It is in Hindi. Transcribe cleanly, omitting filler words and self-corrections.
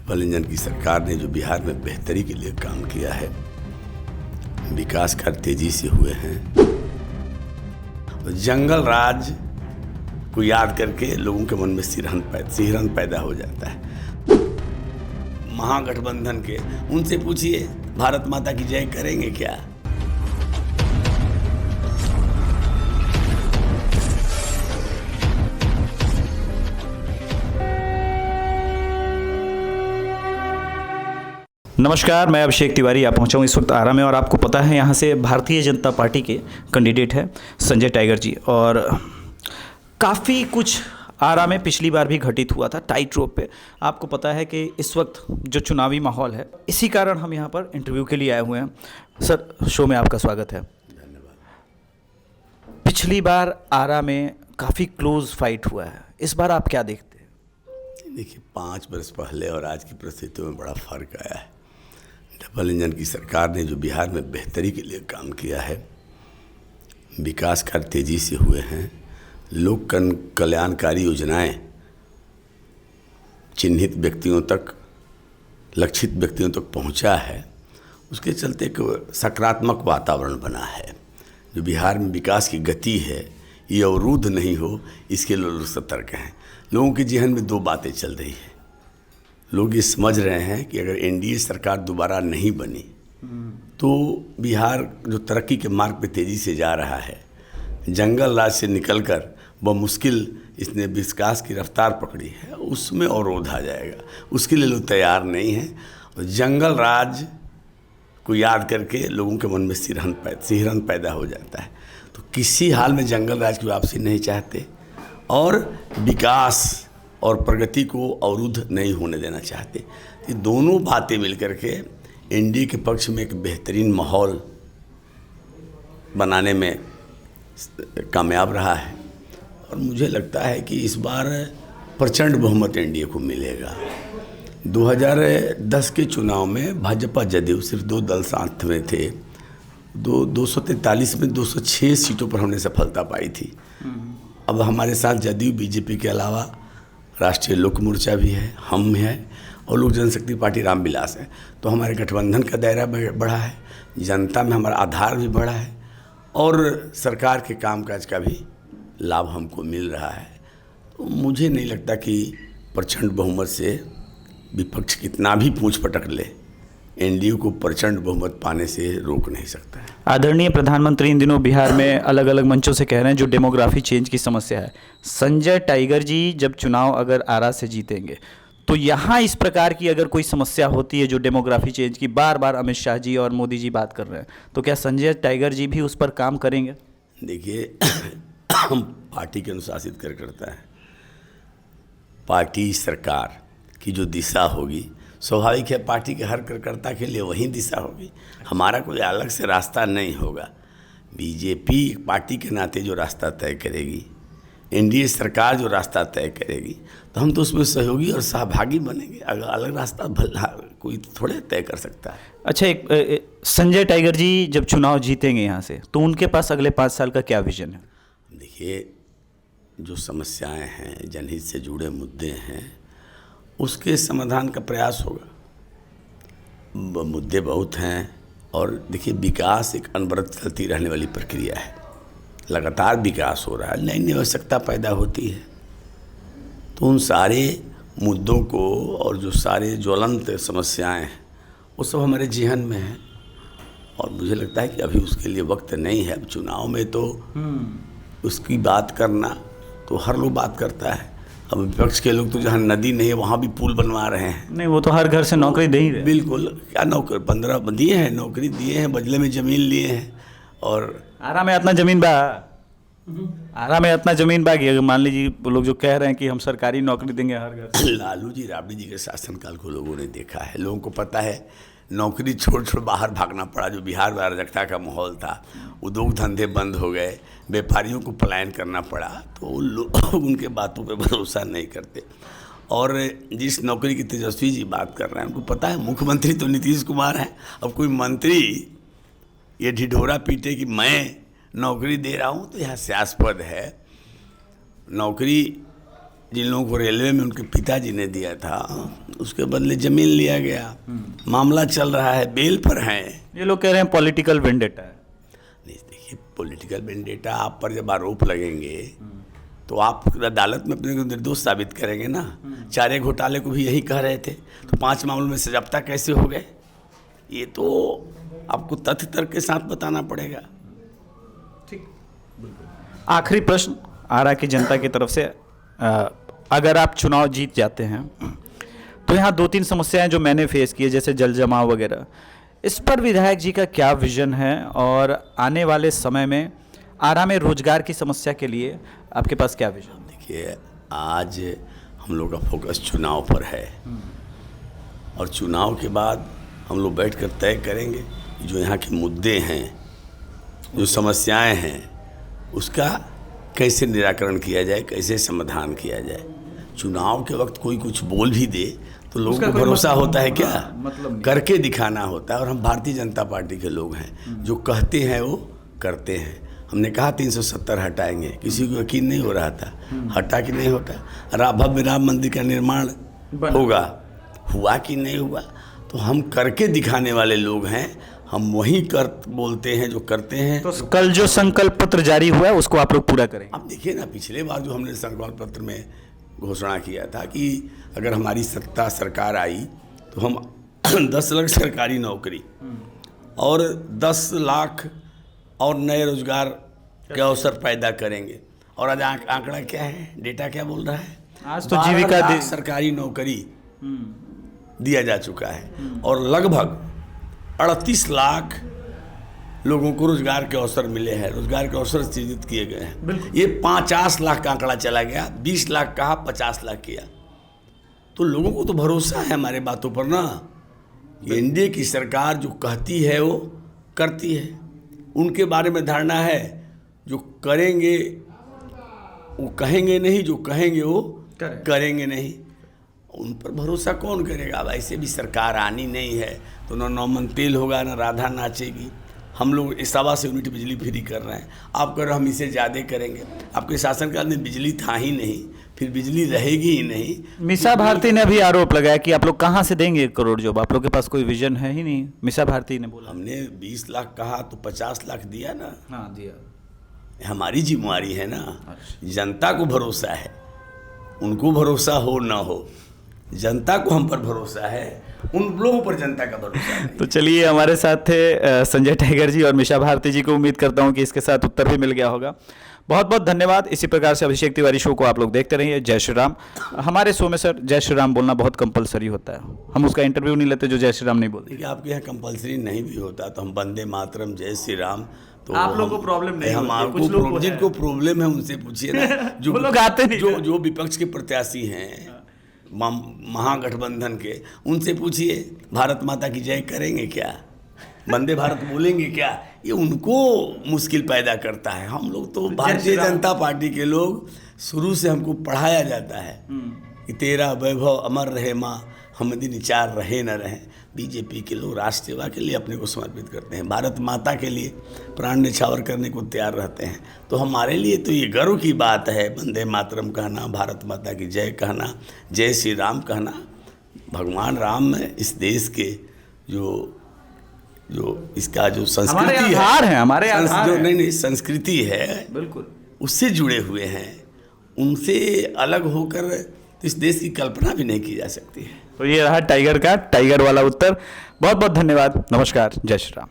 डबल इंजन की सरकार ने जो बिहार में बेहतरी के लिए काम किया है, विकास कार्य तेजी से हुए हैं। जंगल राज को याद करके लोगों के मन में सिहरन पैदा हो जाता है। महागठबंधन के उनसे पूछिए, भारत माता की जय करेंगे क्या? नमस्कार, मैं अभिषेक तिवारी। आप पहुंचा हूं इस वक्त आरा में और आपको पता है यहाँ से भारतीय जनता पार्टी के कैंडिडेट है संजय टाइगर जी। और काफ़ी कुछ आरा में पिछली बार भी घटित हुआ था टाइट रोप पे। आपको पता है कि इस वक्त जो चुनावी माहौल है, इसी कारण हम यहाँ पर इंटरव्यू के लिए आए हुए हैं। सर, शो में आपका स्वागत है। धन्यवाद। पिछली बार आरा में काफ़ी क्लोज फाइट हुआ है, इस बार आप क्या देखते हैं? देखिए, 5 वर्ष पहले और आज की परिस्थितियों में बड़ा फर्क आया है। डबल इंजन की सरकार ने जो बिहार में बेहतरी के लिए काम किया है, विकास कार्य तेजी से हुए हैं, लोक कल्याणकारी योजनाएं चिन्हित व्यक्तियों तक, लक्षित व्यक्तियों तक पहुंचा है। उसके चलते एक सकारात्मक वातावरण बना है। जो बिहार में विकास की गति है, ये अवरुद्ध नहीं हो, इसके लिए लोग सतर्क हैं। लोगों के जेहन में 2 बातें चल रही हैं। लोग ये समझ रहे हैं कि अगर एनडीए सरकार दोबारा नहीं बनी तो बिहार जो तरक्की के मार्ग पे तेज़ी से जा रहा है, जंगल राज से निकलकर मुश्किल इसने विकास की रफ्तार पकड़ी है, उसमें अवरोध आ जाएगा। उसके लिए लोग तैयार नहीं हैं। और जंगल राज को याद करके लोगों के मन में सिहरन पैदा हो जाता है। तो किसी हाल में जंगल राज की वापसी नहीं चाहते और विकास और प्रगति को अवरुद्ध नहीं होने देना चाहते। ये दोनों बातें मिलकर के एनडीए के पक्ष में एक बेहतरीन माहौल बनाने में कामयाब रहा है। और मुझे लगता है कि इस बार प्रचंड बहुमत एनडीए को मिलेगा। 2010 के चुनाव में भाजपा जदयू सिर्फ 2 दल साथ में थे। 243 में 206 सीटों पर हमने सफलता पाई थी। अब हमारे साथ जदयू, बीजेपी के अलावा राष्ट्रीय लोक मोर्चा भी है, हम हैं और लोक जनशक्ति पार्टी रामविलास है। तो हमारे गठबंधन का दायरा बढ़ा है, जनता में हमारा आधार भी बढ़ा है और सरकार के कामकाज का भी लाभ हमको मिल रहा है। तो मुझे नहीं लगता कि प्रचंड बहुमत से विपक्ष कितना भी पूंछ पटक ले, एनडीए को प्रचंड बहुमत पाने से रोक नहीं सकता है। आदरणीय प्रधानमंत्री इन दिनों बिहार में अलग अलग मंचों से कह रहे हैं जो डेमोग्राफी चेंज की समस्या है। संजय टाइगर जी जब चुनाव अगर आरा से जीतेंगे तो यहाँ इस प्रकार की अगर कोई समस्या होती है जो डेमोग्राफी चेंज की, बार बार अमित शाह जी और मोदी जी बात कर रहे हैं, तो क्या संजय टाइगर जी भी उस पर काम करेंगे? देखिए, हम पार्टी के अनुशासित कार्यकर्ता है। पार्टी सरकार की जो दिशा होगी, स्वाभाविक है पार्टी के हर कार्यकर्ता के लिए वही दिशा होगी। हमारा कोई अलग से रास्ता नहीं होगा। बीजेपी पार्टी के नाते जो रास्ता तय करेगी, एनडीए सरकार जो रास्ता तय करेगी, तो हम तो उसमें सहयोगी और सहभागी बनेंगे। अगर अलग रास्ता भला कोई थोड़े तय कर सकता है। अच्छा, संजय टाइगर जी जब चुनाव जीतेंगे यहाँ से, तो उनके पास अगले 5 साल का क्या विजन है? देखिए, जो समस्याएं हैं, जनहित से जुड़े मुद्दे हैं, उसके समाधान का प्रयास होगा। मुद्दे बहुत हैं और देखिए, विकास एक अनवरत चलती रहने वाली प्रक्रिया है। लगातार विकास हो रहा है, नई नई आवश्यकता पैदा होती है। तो उन सारे मुद्दों को और जो सारे ज्वलंत समस्याएं हैं, वो सब हमारे जेहन में हैं। और मुझे लगता है कि अभी उसके लिए वक्त नहीं है। अब चुनाव में तो उसकी बात करना तो हर लोग बात करता है। अब विपक्ष के लोग तो जहाँ नदी नहीं है वहाँ भी पुल बनवा रहे हैं। नहीं, वो तो हर घर से नौकरी दे ही रहे। बिल्कुल, क्या नौकरी 15 दिए हैं, नौकरी दिए हैं, बदले में ज़मीन लिए हैं। और आरा में इतना ज़मीन बा, आरा में इतना ज़मीन बा कि अगर मान लीजिए वो लोग जो कह रहे हैं कि हम सरकारी नौकरी देंगे हर घर। लालू जी, राबड़ी जी के शासनकाल को लोगों ने देखा है। लोगों को पता है, नौकरी छोड़ बाहर भागना पड़ा। जो बिहार में अराजकता का माहौल था, उद्योग धंधे बंद हो गए, व्यापारियों को पलायन करना पड़ा। तो लोग उनके बातों पे भरोसा नहीं करते। और जिस नौकरी की तेजस्वी जी बात कर रहे हैं, उनको पता है मुख्यमंत्री तो नीतीश कुमार हैं। अब कोई मंत्री ये ढिढोरा पीटे कि मैं नौकरी दे रहा हूँ, तो यह हास्यास्पद है। नौकरी जिन लोगों को रेलवे में उनके पिताजी ने दिया था, उसके बदले ज़मीन लिया गया। मामला चल रहा है, बेल पर हैं। ये लोग कह रहे हैं पॉलिटिकल वेंडेटा है। नहीं देखिए, पॉलिटिकल वेंडेटा आप पर जब आरोप लगेंगे तो आप अदालत में अपने को निर्दोष साबित करेंगे ना। चारे घोटाले को भी यही कह रहे थे, तो 5 मामलों में सजाप्ता कैसे हो गए? ये तो आपको तथ्य तर्क के साथ बताना पड़ेगा। ठीक, आखिरी प्रश्न आरा की जनता की तरफ से, अगर आप चुनाव जीत जाते हैं तो यहाँ 2-3 समस्याएं जो मैंने फेस की है, जैसे जल जमाव वगैरह, इस पर विधायक जी का क्या विजन है? और आने वाले समय में आरा में रोजगार की समस्या के लिए आपके पास क्या विजन? देखिए, आज हम लोग का फोकस चुनाव पर है और चुनाव के बाद हम लोग बैठकर तय करेंगे कि जो यहाँ के मुद्दे हैं, जो समस्याएं हैं, उसका कैसे निराकरण किया जाए, कैसे समाधान किया जाए। चुनाव के वक्त कोई कुछ बोल भी दे तो लोगों को भरोसा होता है क्या? मतलब करके दिखाना होता है। और हम भारतीय जनता पार्टी के लोग हैं, जो कहते हैं वो करते हैं। हमने कहा 370 हटाएंगे, किसी को यकीन नहीं हो रहा था, हटा कि नहीं होता। भव्य राम मंदिर का निर्माण होगा, हुआ कि नहीं हुआ? तो हम करके दिखाने वाले लोग हैं, हम वही बोलते हैं जो करते हैं। तो कल जो संकल्प पत्र जारी हुआ है उसको आप लोग पूरा करें? आप देखिए ना, पिछले बार जो हमने संकल्प पत्र में घोषणा किया था कि अगर हमारी सत्ता सरकार आई तो हम 10 लाख सरकारी नौकरी और 10 लाख और नए रोजगार के अवसर पैदा करेंगे। और आज आंकड़ा क्या है, डेटा क्या बोल रहा है? आज तो जीविका सरकारी नौकरी दिया जा चुका है और लगभग 38 लाख लोगों को रोजगार के अवसर मिले हैं, रोजगार के अवसर सृजित किए गए हैं। ये 50 लाख का आंकड़ा चला गया, 20 लाख कहा, 50 लाख किया। तो लोगों को तो भरोसा है हमारे बातों पर ना। एनडीए की सरकार जो कहती है वो करती है। उनके बारे में धारणा है जो करेंगे वो कहेंगे नहीं, जो कहेंगे वो करेंगे नहीं। उन पर भरोसा कौन करेगा? अब ऐसे भी सरकार आनी नहीं है तो ना नौमन तेल होगा, ना राधा नाचेगी। हम लोग 1.25 यूनिट बिजली फ्री कर रहे हैं, आप कर हम इसे ज़्यादा करेंगे। आपके शासनकाल में बिजली था ही नहीं, फिर बिजली रहेगी ही नहीं। मीसा भारती ने भी आरोप लगाया कि आप लोग कहाँ से देंगे 1 करोड़ जॉब, आप लोग के पास कोई विजन है ही नहीं। मीसा भारती ने बोला हमने 20 लाख कहा तो 50 लाख दिया ना। हाँ दिया, हमारी जिम्मेवारी है ना। जनता को भरोसा है, उनको भरोसा हो ना हो, जनता को हम पर भरोसा है, उन लोगों पर जनता का भरोसा है। तो चलिए, हमारे साथ थे संजय टाइगर जी और मीसा भारती जी को। उम्मीद करता हूं कि इसके साथ उत्तर भी मिल गया होगा। बहुत बहुत धन्यवाद। इसी प्रकार से अभिषेक तिवारी शो को आप लोग देखते रहिए। जय श्री राम। हमारे शो में सर जय श्री राम बोलना बहुत कंपलसरी होता है, हम उसका इंटरव्यू नहीं लेते जो जय श्री राम नहीं बोलते। देखिए, आपके यहाँ कंपलसरी नहीं भी होता तो हम वंदे मातरम जय श्री राम, तो आप लोगों को प्रॉब्लम नहीं है, कुछ लोग जिनको प्रॉब्लम है उनसे पूछिए ना। जो लोग आते नहीं, जो विपक्ष के प्रत्याशी हैं महागठबंधन के, उनसे पूछिए भारत माता की जय करेंगे क्या, वंदे भारत बोलेंगे क्या? ये उनको मुश्किल पैदा करता है। हम लोग तो भारतीय जनता पार्टी के लोग, शुरू से हमको पढ़ाया जाता है कि तेरा वैभव अमर रहे माँ, हम दिन 4 रहे न रहे। बीजेपी के लोग राष्ट्र सेवा के लिए अपने को समर्पित करते हैं, भारत माता के लिए प्राण न्यौछावर करने को तैयार रहते हैं। तो हमारे लिए तो ये गर्व की बात है, वंदे मातरम कहना, भारत माता की जय कहना, जय श्री राम कहना। भगवान राम में इस देश के जो इसका जो संस्कृति है, हमारे आधार है। नहीं संस्कृति है, बिल्कुल उससे जुड़े हुए हैं। उनसे अलग होकर इस देश की कल्पना भी नहीं की जा सकती है। तो ये रहा टाइगर वाला उत्तर। बहुत बहुत धन्यवाद। नमस्कार। जय श्री राम।